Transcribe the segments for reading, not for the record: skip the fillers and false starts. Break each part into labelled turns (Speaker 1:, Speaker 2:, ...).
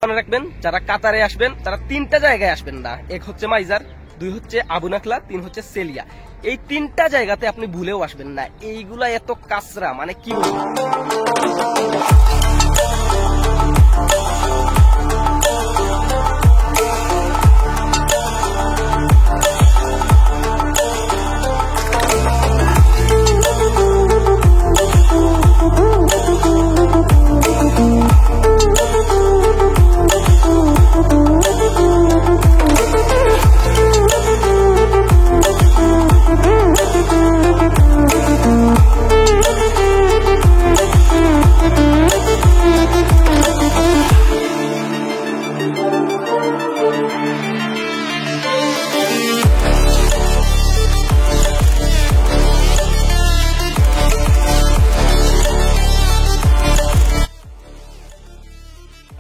Speaker 1: মনে রাখবেন যারা কাতারে আসবেন তারা 3টা জায়গায় আসবেন না। এক হচ্ছে মাইজার, 2 হচ্ছে আবু নাখলা, 3 হচ্ছে সেলিয়া। এই 3টা জায়গাতে আপনি ভুলেও আসবেন না। এইগুলা এত কাঁচরা, মানে কি বলবো।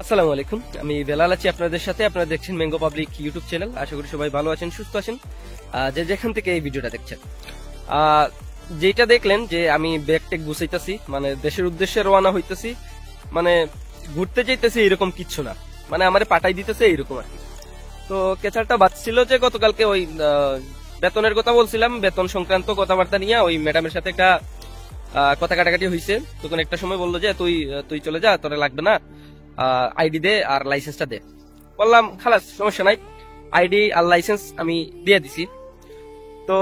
Speaker 1: আসসালামু আলাইকুম, আমি বেলাল আছি আপনাদের সাথে। আপনারা দেখছেন ম্যাঙ্গো পাবলিক ইউটিউব চ্যানেল। আশা করি সবাই ভালো আছেন, সুস্থ আছেন, যে যেখান থেকে এই ভিডিওটা দেখছেন। যেটা দেখলেন যে আমি ব্যাগ টেক গুছাইতেছি, মানে দেশের উদ্দেশ্যে রওনা হইতেছি, মানে ঘুরতে যাইতেছি, এরকম কিচ্ছু না, মানে আমারে পাঠাই দিতেছে এইরকম আর কি। তো কেচারটা বাঁচছিল যে গতকালকে ওই বেতনের কথা বলছিলাম, বেতন সংক্রান্ত কথাবার্তা নিয়ে ওই ম্যাডামের সাথে একটা কথা কাটাকাটি হয়েছে। তখন একটা সময় বললো যে তুই চলে যা, তোরা লাগবে না, আইডি দে আর লাইসেন্সটা দে। বললাম খালাস, সমস্যা নাই, আইডি আর লাইসেন্স আমি দিয়ে দিছি। তো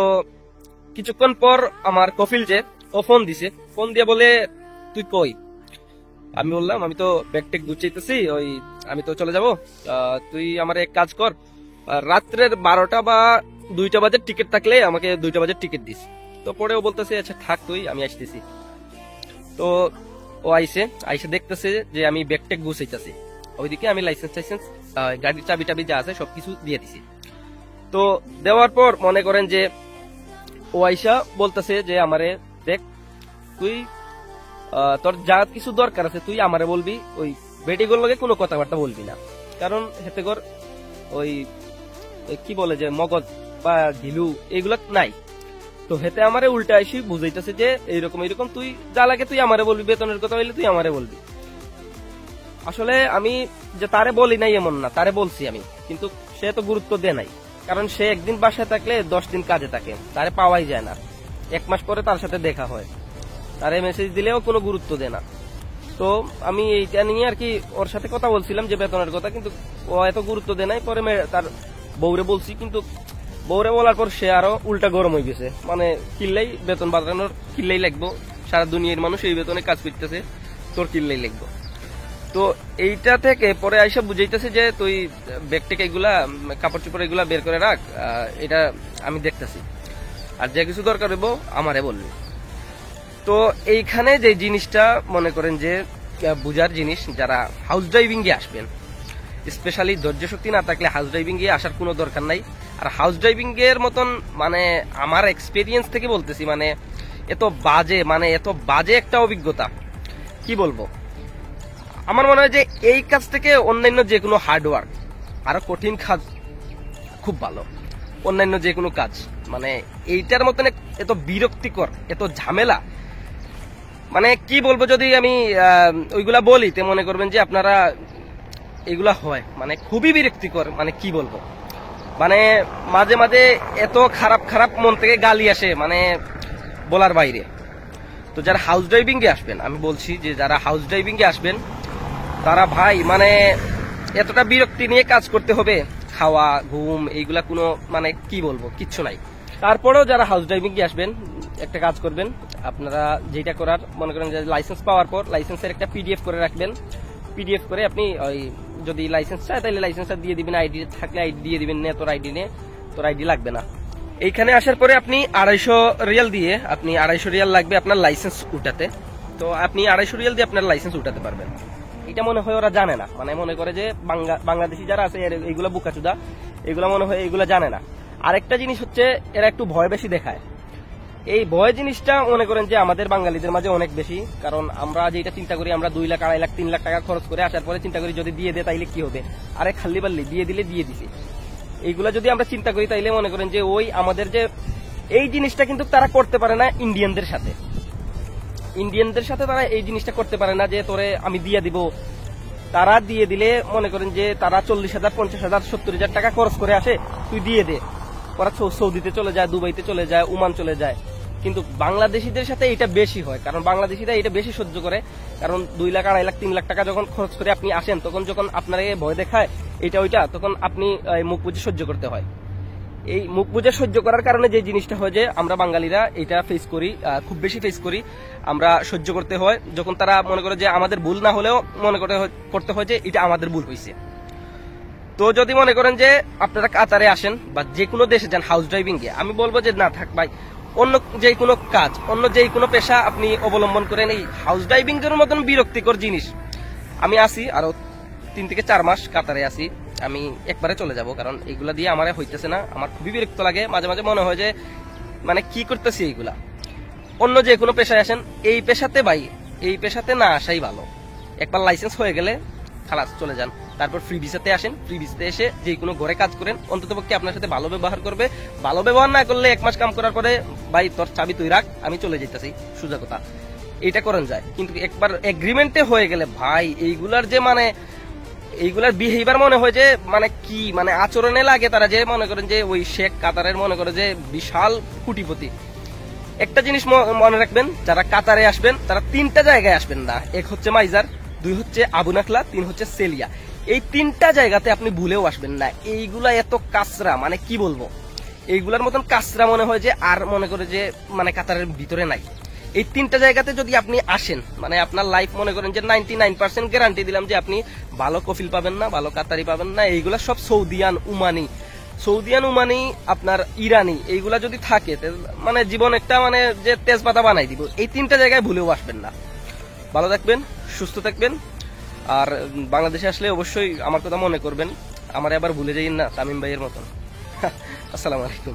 Speaker 1: কিছুক্ষণ পর আমার কফিল যে ও ফোন দিছে, ফোন দিয়ে বলে তুই কই। আমি বললাম আমি তো ব্যাগ টেক গুছাইতেছি, ওই আমি তো চলে যাব, তুই আমার এক কাজ কর, রাত্রের 12টা বা 2টা বাজে টিকিট থাকলে আমাকে 2টা বাজে টিকিট দিস। তো পরে ও বলতেছে আচ্ছা থাক তুই, আমি আসতেছি। তো ও আইসে দেখতেছে যে আমি ব্যাগ টেক গুছাইতেছি, ওইদিকে আমি লাইসেন্স গাড়ির চাবি টাবি যা আছে সবকিছু দিয়ে দিছি। তো দেওয়ার পর মনে করেন যে ও আইসা বলতেছে যে আমারে দেখ, তুই তোর যা কিছু দরকার আছে তুই আমারে বলবি, ওই বেটিগুলোর লগে কোনো কথাবার্তা বলবি না, কারণ হেতে কর ওই কি বলে যে মগজ বা ঘিলু এগুলা নাই। তো হেতে আমারে উল্টা আইসি বুঝাইতেছে যে এইরকম তুই যা লাগে তুই আমারে বলবি, বেতনের কথা হইলে তুই আমারে বলবি। আসলে আমি যে তারে বলি নাই এমন না, তারে বলছি আমি, কিন্তু সে তো গুরুত্ব দেয় নাই, কারণ সে একদিন বাসায় থাকলে 10 দিন কাজে থাকে, তারে পাওয়াই যায় না। 1 মাস পরে তার সাথে দেখা হয়, তারে মেসেজ দিলেও কোনো গুরুত্ব দেয় না। তো আমি এইটা নিয়ে আর কি ওর সাথে কথা বলছিলাম যে বেতনের কথা, কিন্তু ও এত গুরুত্ব দেয় নাই। পরে তার বউরে বলছি, কিন্তু বউরে বলার পর সে আরো উল্টা গরম হয়ে গেছে, মানে কিল্লাই বেতন বাড়ানোর কিল্লাই লাগবো, সারা দুনিয়ার মানুষ এই বেতনে কাজ করতেছে, তোর কিল্লাই লাগবো। তো এইটা থেকে পরে আইসা বুঝাইতেছে যে তুই ব্যাগ থেকে এগুলা কাপড় চোপড় এগুলা বের করে রাখ, এটা আমি দেখতেছি, আর যে কিছু দরকার হইব আমারে বলবি। তো এইখানে যে জিনিসটা মনে করেন যে বুঝার জিনিস, যারা হাউস ড্রাইভিং এ আসবেন, স্পেশালি ধৈর্য শক্তি না থাকলে হাউস ড্রাইভিং এ আসার কোনো দরকার নাই। আর হাউস ড্রাইভিং এর মতন, মানে আমার এক্সপিরিয়েন্স থেকে বলতেছি, মানে এত বাজে একটা অভিজ্ঞতা, কি বলবো। আমার মনে হয় যে এই কাজ থেকে অন্যান্য যে কোনো হার্ডওয়ার্ক, আরো কঠিন কাজ খুব ভালো, অন্যান্য যে কোনো কাজ, মানে এইটার মতন এত বিরক্তিকর, এত ঝামেলা, মানে কি বলবো। যদি আমি ওইগুলা বলি তে মনে করবেন যে আপনারা এগুলা হয়, মানে খুবই বিরক্তিকর, মানে কি বলবো। মানে মাঝে মাঝে এত খারাপ মন থেকে গালি আসে, মানে বলার বাইরে। তো যারা হাউস ড্রাইভিং এ আসবেন, আমি বলছি যে যারা হাউস ড্রাইভিং এ আসবেন তারা ভাই, মানে এতটা বিরক্তি নিয়ে কাজ করতে হবে, খাওয়া ঘুম এইগুলা কোনো, মানে কি বলবো, কিচ্ছু নাই। তারপরেও যারা হাউস ড্রাইভিং এ আসবেন একটা কাজ করবেন, আপনারা যেটা করার, মনে করেন যে লাইসেন্স পাওয়ার পর লাইসেন্সের একটা পিডিএফ করে রাখবেন। পিডিএফ করে আপনি ওই যদি লাইসেন্স চায় তাহলে লাইসেন্সটা দিয়ে দিবেন, আইডি থাকলে আইডি দিয়ে দিবেন, না তোর আইডি নে, তোর আইডি লাগবে না। এইখানে আসার পরে আপনি 250 রিয়াল দিয়ে, আপনি 250 রিয়াল লাগবে আপনার লাইসেন্স উঠাতে। তো আপনি 250 রিয়াল দিয়ে আপনার লাইসেন্স উঠাতে পারবেন। এটা মনে হয় ওরা জানে না, মানে মনে করে যে বাংলাদেশি যারা আছে এইগুলা বুকাচুদা, এগুলা মনে হয় এইগুলা জানে না। আরেকটা জিনিস হচ্ছে এরা একটু ভয় বেশি দেখায়। এই ভয় জিনিসটা মনে করেন যে আমাদের বাঙালিদের মাঝে অনেক বেশি, কারণ আমরা যেটা চিন্তা করি, আমরা 2 লাখ 2.5 লাখ 3 লাখ টাকা খরচ করে আসার পরে চিন্তা করি যদি দিয়ে দে তাইলে কি হবে, আরে খাল্লি বাল্লি দিয়ে দিলে দিয়ে দিছি, এইগুলা যদি আমরা চিন্তা করি তাইলে মনে করেন যে ওই আমাদের যে এই জিনিসটা কিন্তু তারা করতে পারে না ইন্ডিয়ানদের সাথে তারা এই জিনিসটা করতে পারে না যে তোরে আমি দিয়ে দিব, তারা দিয়ে দিলে মনে করেন যে তারা 40,000 50,000 70,000 টাকা খরচ করে আসে, তুই দিয়ে দে, ওরা সৌদিতে চলে যায়, দুবাইতে চলে যায়, ওমান চলে যায়। কিন্তু বাংলাদেশিদের সাথে এটা বেশি হয়, কারণ বাংলাদেশিরা এটা বেশি সহ্য করে। কারণ 2 লাখ 2.5 লাখ 3 লাখ টাকা যখন খরচ করে আপনি আসেন, তখন যখন আপনার ভয় দেখায় এটা ওইটা, তখন আপনি মুখ বুঝে সহ্য করতে হয়। এই মুখ বুঝে সহ্য করার কারণে যে জিনিসটা হয় যে আমরা বাঙালিরা এটা ফেস করি, খুব বেশি ফেস করি, আমরা সহ্য করতে হয়। যখন তারা মনে করে যে আমাদের ভুল না হলেও মনে করতে হয় যে এটা আমাদের ভুল হয়েছে। তো যদি মনে করেন যে আপনারা কাতারে আসেন বা যে কোনো দেশে যান হাউস ড্রাইভিং এ, আমি বলবো যে না থাক ভাই, অন্য যে কোনো কাজ, অন্য যে কোনো পেশা আপনি অবলম্বন করেন। এই হাউস ড্রাইভিং এর মতন বিরক্তিকর জিনিস, আমি আসি আরো 3 থেকে 4 মাস কাতারে আসি, আমি একবারে চলে যাব, কারণ এইগুলা দিয়ে আমার হইতেছে না, আমার খুবই বিরক্ত লাগে। মাঝে মাঝে মনে হয় যে মানে কি করতেছি এইগুলা। অন্য যে কোনো পেশায় আসেন, এই পেশাতে ভাই, এই পেশাতে না আসাই ভালো। একবার লাইসেন্স হয়ে গেলে খালাস চলে যান, তারপর ফ্রি ভিসাতে আসেন। ফ্রি ভিসাতে এসে যে কোনো ঘরে কাজ করেন, অন্ততপক্ষে আপনার সাথে ভালো ব্যবহার করবে। ভালো ব্যবহার না করলে 1 মাস কাম করার পরে ভাই তোর চাবি তুই রাখ, আমি চলে যেতেছি, সোজা কথা, এটা করেন যায়। কিন্তু একবার এগ্রিমেন্টে হয়ে গেলে ভাই এইগুলার যে মানে এইগুলার বিহেভিয়ার মনে হয় যে মানে কি মানে আচরণে লাগে তারা, যে মনে করেন যে ওই শেখ কাতারের মনে করে যে বিশাল কোটিপতি। একটা জিনিস মনে রাখবেন, যারা কাতারে আসবেন তারা 3টা জায়গায় আসবেন না। 1 হচ্ছে মাইজার, 2 হচ্ছে আবু নাখলা, 3 হচ্ছে সেলিয়া। এই 3টা জায়গাতে আপনি ভুলেও আসবেন না। এইগুলা এত কাচরা, মানে কি বলবো, এইগুলার মতন কাচরা মনে হয় যে আর মনে করে যে মানে কাতারের ভিতরে নাই। এই 3টা জায়গাতে যদি আপনি আসেন, মানে আপনার লাইফ মনে করেন যে 99% গ্যারান্টি দিলাম যে আপনি ভালো কফিল পাবেন না, ভালো কাতারি পাবেন না। এইগুলা সব সৌদিয়ান উমানি, আপনার ইরানি, এইগুলা যদি থাকে মানে জীবন একটা মানে যে তেজপাতা বানাই দিব। এই 3টা জায়গায় ভুলেও আসবেন না। ভালো থাকবেন, সুস্থ থাকবেন, আর বাংলাদেশে আসলে অবশ্যই আমার কথা মনে করবেন। আমার আবার ভুলে যাই না তামিম ভাইয়ের মতন। আসসালামু আলাইকুম।